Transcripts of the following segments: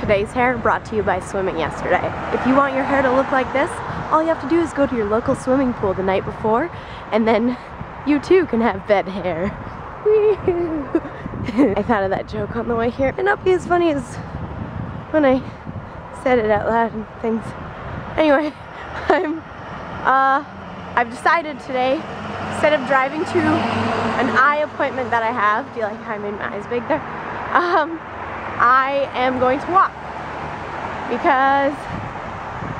Today's hair brought to you by swimming yesterday. If you want your hair to look like this, all you have to do is go to your local swimming pool the night before, and then you too can have bed hair. I thought of that joke on the way here. It not be as funny as when I said it out loud and things. Anyway, I've decided today, instead of driving to an eye appointment that I have, do you like how I made my eyes big there? I am going to walk, because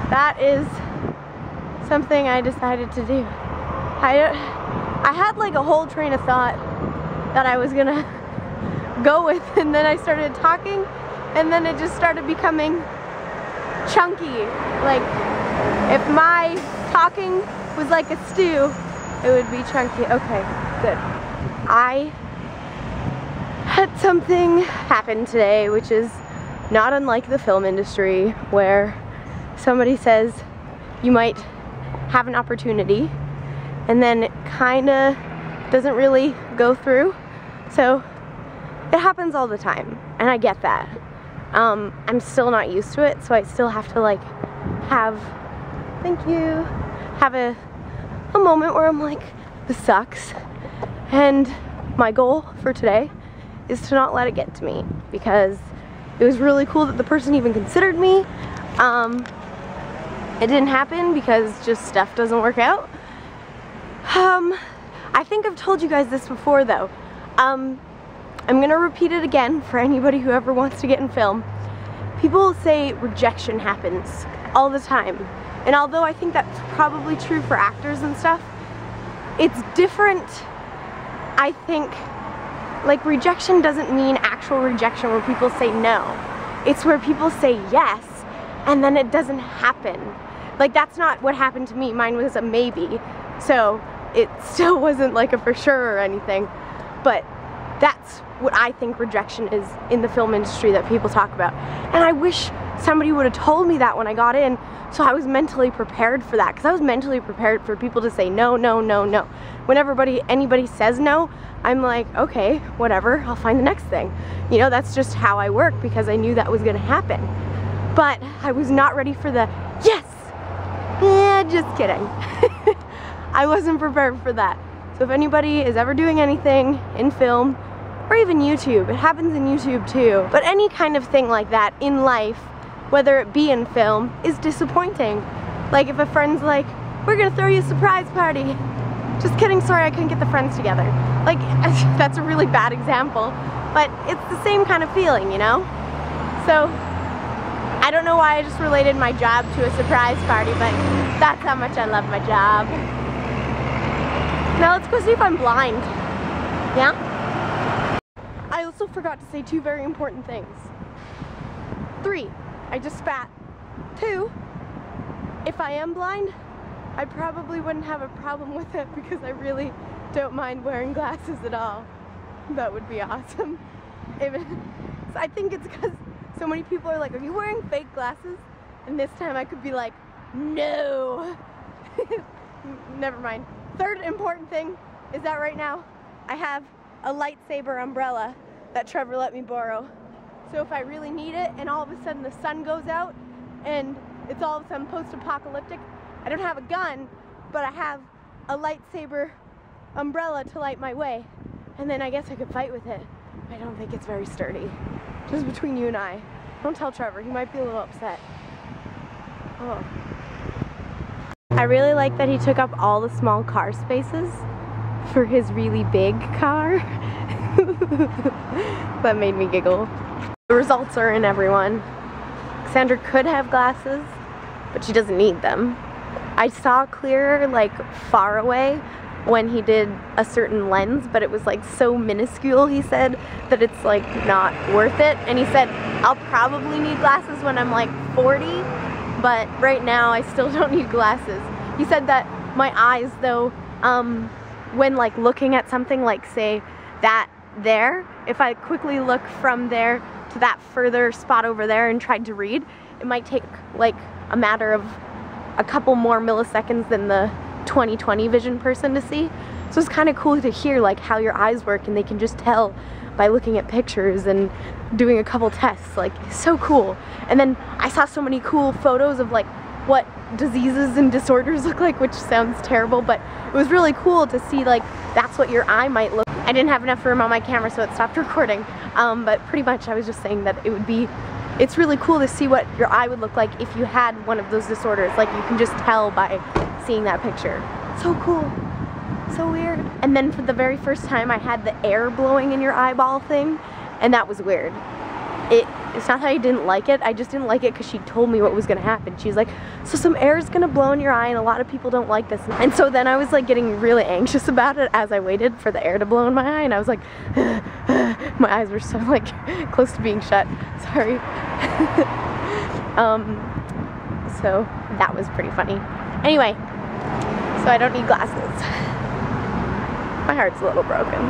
that is something I decided to do. I had like a whole train of thought that I was gonna go with, and then I started talking, and then it just started becoming chunky. Like, if my talking was like a stew, it would be chunky. Okay, good. I had something happen today, which is not unlike the film industry, where somebody says you might have an opportunity and then it kinda doesn't really go through. So it happens all the time, and I get that. I'm still not used to it, so I still have to like have a moment where I'm like, this sucks. And my goal for today is to not let it get to me, because it was really cool that the person even considered me. It didn't happen because just stuff doesn't work out. I think I've told you guys this before though. I'm gonna repeat it again for anybody who ever wants to get in film. People say rejection happens all the time. And although I think that's probably true for actors and stuff, it's different. I think, like, rejection doesn't mean actual rejection where people say no. It's where people say yes, and then it doesn't happen. Like, that's not what happened to me. Mine was a maybe. So it still wasn't like a for sure or anything. But that's what I think rejection is in the film industry that people talk about. And I wish somebody would have told me that when I got in, so I was mentally prepared for that, because I was mentally prepared for people to say no, no, no, no. When anybody says no, I'm like, okay, whatever, I'll find the next thing. You know, that's just how I work, because I knew that was gonna happen. But I was not ready for the yes! Yeah, just kidding. I wasn't prepared for that. So if anybody is ever doing anything in film, or even YouTube, it happens in YouTube too, but any kind of thing like that in life, whether it be in film, is disappointing. Like if a friend's like, we're gonna throw you a surprise party. Just kidding, sorry, I couldn't get the friends together. Like, that's a really bad example, but it's the same kind of feeling, you know? So, I don't know why I just related my job to a surprise party, but that's how much I love my job. Now let's go see if I'm blind. Yeah? I also forgot to say two very important things. 3, I just spat. 2, if I am blind, I probably wouldn't have a problem with it, because I really don't mind wearing glasses at all. That would be awesome. So I think it's because so many people are like, are you wearing fake glasses? And this time I could be like, no. Never mind. Third important thing is that right now I have a lightsaber umbrella that Trevor let me borrow. So if I really need it and all of a sudden the sun goes out and it's all of a sudden post-apocalyptic, I don't have a gun, but I have a lightsaber umbrella to light my way. And then I guess I could fight with it. I don't think it's very sturdy. Just between you and I. Don't tell Trevor, he might be a little upset. Oh. I really like that he took up all the small car spaces for his really big car. That made me giggle. The results are in, everyone. Cassandra could have glasses, but she doesn't need them. I saw clearer, like, far away when he did a certain lens, but it was like so minuscule, he said, that it's like not worth it. And he said, I'll probably need glasses when I'm like 40, but right now I still don't need glasses. He said that my eyes though, when like looking at something like say that there, if I quickly look from there to that further spot over there and tried to read, it might take like a matter of a couple more milliseconds than the 20/20 vision person to see. So it's kind of cool to hear like how your eyes work, and they can just tell by looking at pictures and doing a couple tests. Like, so cool. And then I saw so many cool photos of like what diseases and disorders look like, which sounds terrible, but it was really cool to see like that's what your eye might look. I didn't have enough room on my camera, so it stopped recording. But pretty much I was just saying that it's really cool to see what your eye would look like if you had one of those disorders. Like, you can just tell by seeing that picture. So cool. So weird. And then for the very first time I had the air blowing in your eyeball thing, and that was weird. It's not that I didn't like it, I just didn't like it because she told me what was gonna happen. She's like, so some air is gonna blow in your eye and a lot of people don't like this. And so then I was like getting really anxious about it as I waited for the air to blow in my eye, and I was like, my eyes were so like close to being shut. Sorry. So that was pretty funny. Anyway, so I don't need glasses. My heart's a little broken.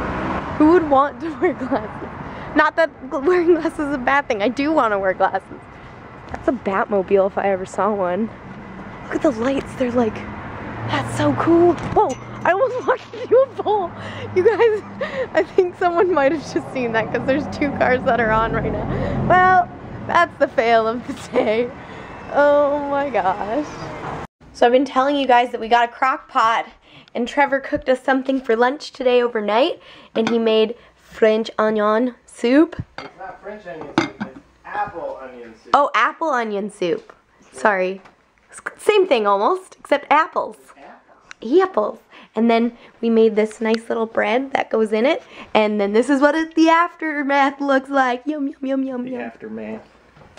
Who would want to wear glasses? Not that wearing glasses is a bad thing. I do want to wear glasses. That's a Batmobile if I ever saw one. Look at the lights. They're like, that's so cool. Whoa, I almost walked into a pole. You guys, I think someone might have just seen that because there's 2 cars that are on right now. Well, that's the fail of the day. Oh my gosh. So I've been telling you guys that we got a crock pot, and Trevor cooked us something for lunch today overnight, and he made French onion soup. It's not French onion soup, it's apple onion soup. Oh, apple onion soup. Sorry. Same thing almost, except apples. Apples. And then we made this nice little bread that goes in it, and then this is what the aftermath looks like. Yum, yum, yum, yum, yum. The aftermath.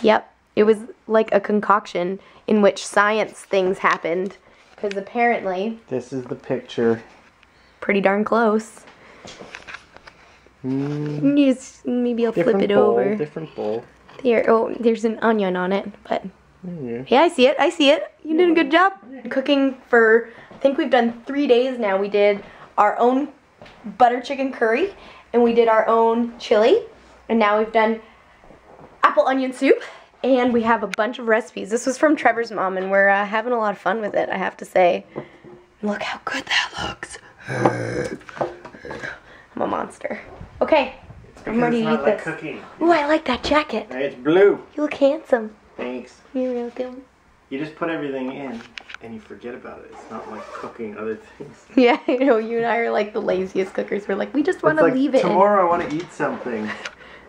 Yep. It was like a concoction in which science things happened, because apparently... This is the picture. Pretty darn close. Maybe I'll flip it over. Different bowl. There, oh, there's an onion on it, but yeah, I see it. I see it. You did a good job cooking for. I think we've done 3 days now. We did our own butter chicken curry, and we did our own chili, and now we've done apple onion soup, and we have a bunch of recipes. This was from Trevor's mom, and we're having a lot of fun with it, I have to say. Look how good that looks. I'm a monster. Okay, I'm ready to eat this. Cooking. Ooh, I like that jacket. It's blue. You look handsome. Thanks. You're welcome. You just put everything in and you forget about it. It's not like cooking other things. Yeah, I know. You and I are like the laziest cookers. We're like, we just want to leave it. Tomorrow I want to eat something.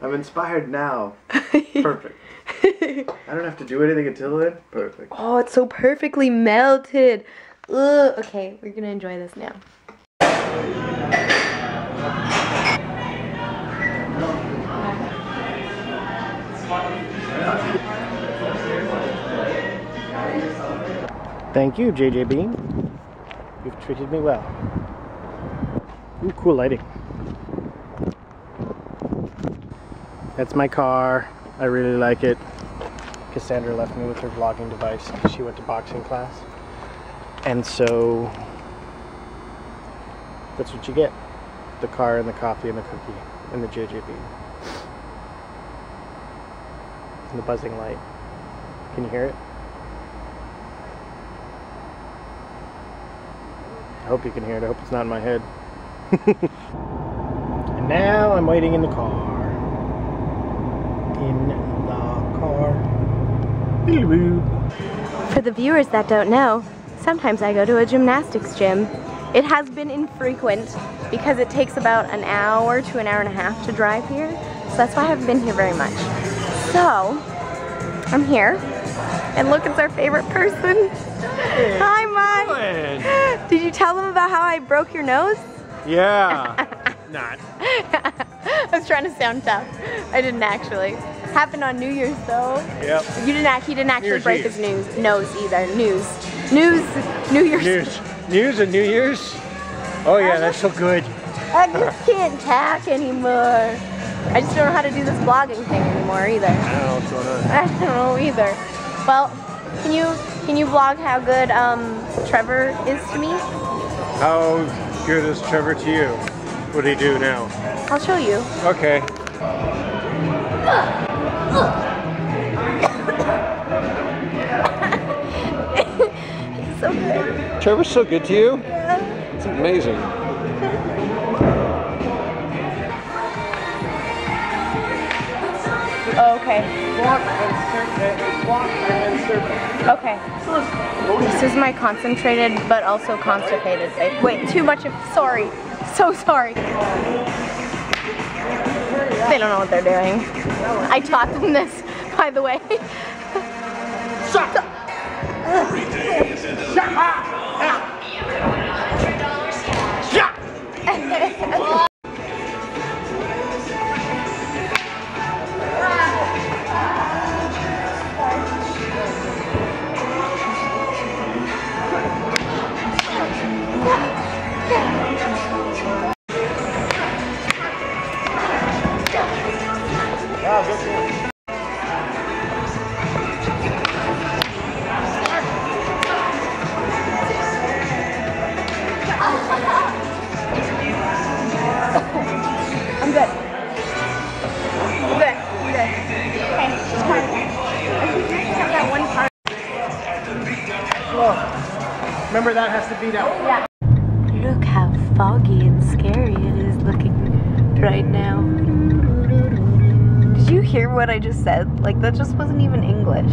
I'm inspired now. Perfect. I don't have to do anything until then. Perfect. Oh, it's so perfectly melted. Ugh. Okay, we're gonna enjoy this now. Thank you, JJ Bean. You've treated me well. Ooh, cool lighting. That's my car. I really like it. Cassandra left me with her vlogging device. She went to boxing class. And so that's what you get. The car and the coffee and the cookie and the JJ Bean. And the buzzing light. Can you hear it? I hope you can hear it. I hope it's not in my head. And now I'm waiting in the car. For the viewers that don't know, sometimes I go to a gymnastics gym. It has been infrequent because it takes about an hour to an hour and a half to drive here. So that's why I haven't been here very much. So, I'm here. And look, it's our favorite person. Hi, Mike. Did you tell them about how I broke your nose? Yeah. Not. I was trying to sound tough. I didn't actually. Happened on New Year's though. Yep. He didn't actually break his nose either. New Year's. News and New Year's? Oh yeah, that's so good. I just can't tack anymore. I just don't know how to do this vlogging thing anymore either. I don't know what's going on. I don't know either. Well, can you vlog how good Trevor is to me? How good is Trevor to you? What do he do now? I'll show you. Okay. He's so good. Trevor's so good to you? Yeah. It's amazing. walk and then circle. Okay. This is my concentrated but also constipated face. Wait, too much of, sorry. So sorry. They don't know what they're doing. I taught them this, by the way. Shut up! Shut up! I'm good. I'm good. I'm good. Okay, it's fine. I think you just have that one part. Whoa. Remember, that has to beat out. Yeah. Look how foggy and scary it is looking right now. Did you hear what I just said? Like, that just wasn't even English.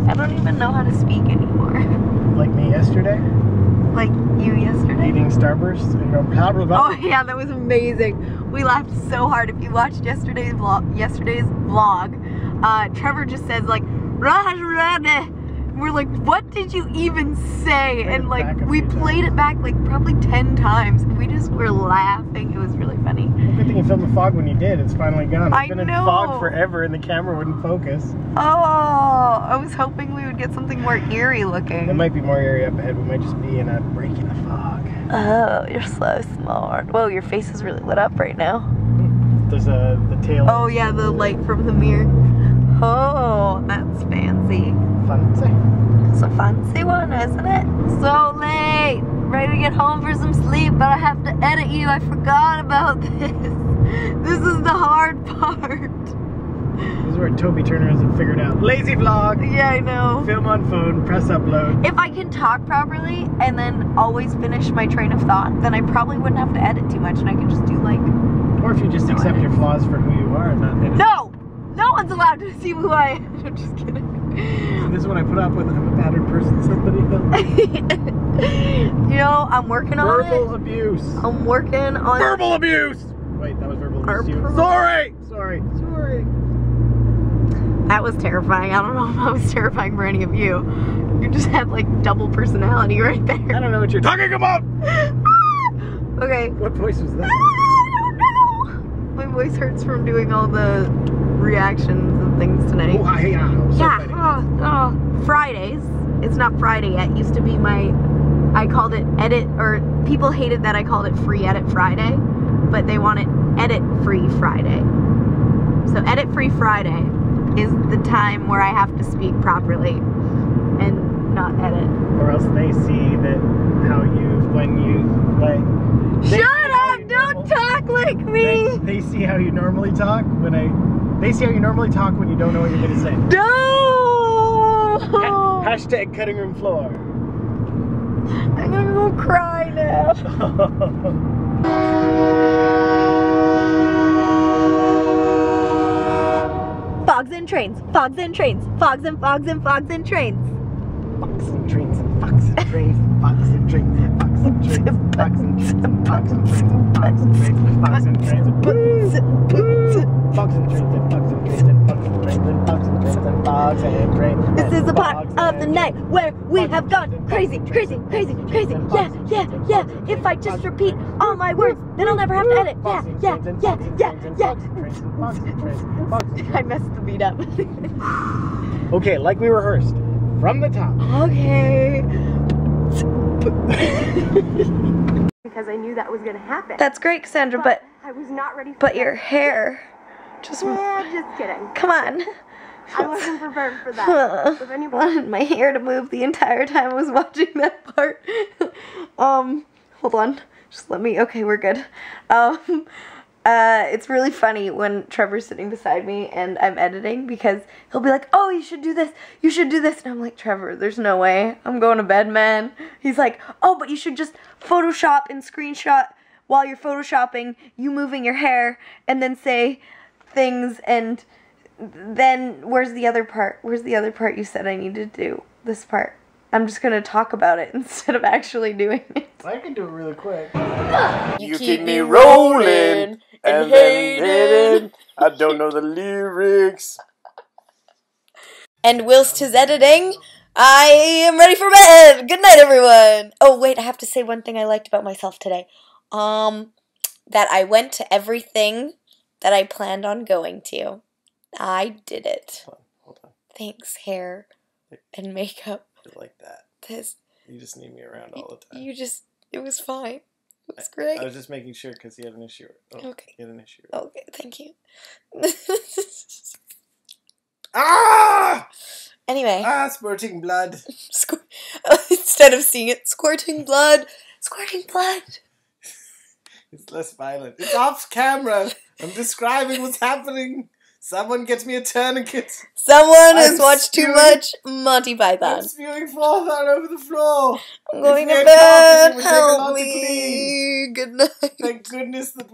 I don't even know how to speak anymore. Like me yesterday? Like you yesterday? Eating Starburst and going blah blah blah. Oh yeah, that was amazing. We laughed so hard. If you watched yesterday's vlog, Trevor just says like, we're like, what did you even say? And like, we played it back like probably 10 times. And we just were laughing. It was really funny. Well, good thing you filmed the fog when you did. It's finally gone. I It's been know. in fog forever and the camera wouldn't focus. Oh, I was hoping we would get something more eerie looking. It might be more eerie up ahead. We might just be in a break in the fog. Oh, you're so smart. Whoa, your face is really lit up right now. There's the tail. Oh yeah, the light from the mirror. Oh, that's fancy. Fancy. It's a fancy one, isn't it? So late. Ready to get home for some sleep, but I have to edit you. I forgot about this. This is the hard part. This is where Toby Turner hasn't figured out. Lazy vlog. Yeah, I know. Film on phone, press upload. If I can talk properly and then always finish my train of thought, then I probably wouldn't have to edit too much and I could just do like... Or if you just accept your flaws for who you are and not edit. No! No one's allowed to see who I am. I'm just kidding. So this is what I put up with. I'm a battered person, somebody else. You know, I'm working on it. Verbal abuse. I'm working on... Verbal abuse! Wait, that was verbal abuse. Sorry! Sorry. Sorry. That was terrifying. I don't know if that was terrifying for any of you. You just had like double personality right there. I don't know what you're talking about! Okay. What voice was that? I don't know. My voice hurts from doing all the reactions and things tonight. Oh, yeah. Yeah. Fridays. It's not Friday yet. It used to be my... I called it edit, or people hated that I called it free edit Friday, but they want it edit free Friday. So edit free Friday is the time where I have to speak properly and not edit. Or else they see that how you, when you, like... Shut up! Don't talk like me! They see how you normally talk when they see how you normally talk when you don't know what you're gonna say. No! Hashtag cutting room floor. I'm gonna go cry now. Fogs and trains, fogs and trains, fogs and fogs and fogs and trains. Fogs and trains and fogs and trains, fogs and trains and fogs and trains, fogs and trains and fogs and trains and fogs and trains and fogs and trains and fogs and trains and fogs and trains and fogs and trains and fogs and trains and fogs and trains and fogs and trains. This is the part of the night where we have gone crazy, crazy, crazy, crazy. Yeah, yeah, yeah. If I just repeat all my words, then I'll never have to edit. Yeah, yeah, yeah, yeah, yeah. I messed the beat up. Okay, like we rehearsed. From the top. Okay. Because I knew that was gonna happen. That's great, Cassandra, but I was not ready for But that. your hair. Just kidding. Come on. I wasn't prepared for that. If I anybody wanted my hair to move the entire time I was watching that part. Hold on. Just let me, okay, we're good. It's really funny when Trevor's sitting beside me and I'm editing because he'll be like, oh, you should do this, and I'm like, Trevor, there's no way, I'm going to bed, man. He's like, oh, but you should just Photoshop and screenshot while you're Photoshopping you moving your hair and then say things and then where's the other part? Where's the other part you said I needed to do? This part. I'm just gonna talk about it instead of actually doing it. I can do it really quick. You keep me rolling and hating. I don't know the lyrics. And whilst his editing, I am ready for bed. Good night, everyone. Oh wait, I have to say one thing I liked about myself today. That I went to everything that I planned on going to. I did it. Hold on. Thanks, hair and makeup. I like that. This. You just need me around all the time. It was fine. It was great. I was just making sure because he had an issue. Oh, Okay. He had an issue. Okay, thank you. Ah! Anyway. Ah, spurting blood. Instead of seeing it, squirting blood. Squirting blood. It's less violent. It's off camera. I'm describing what's happening. Someone get me a tourniquet. Someone has watched too much Monty Python. I'm spewing froth all over the floor. I'm going If to we had bed. coffee, it would take a lot Help to me. clean. Good night. Thank goodness that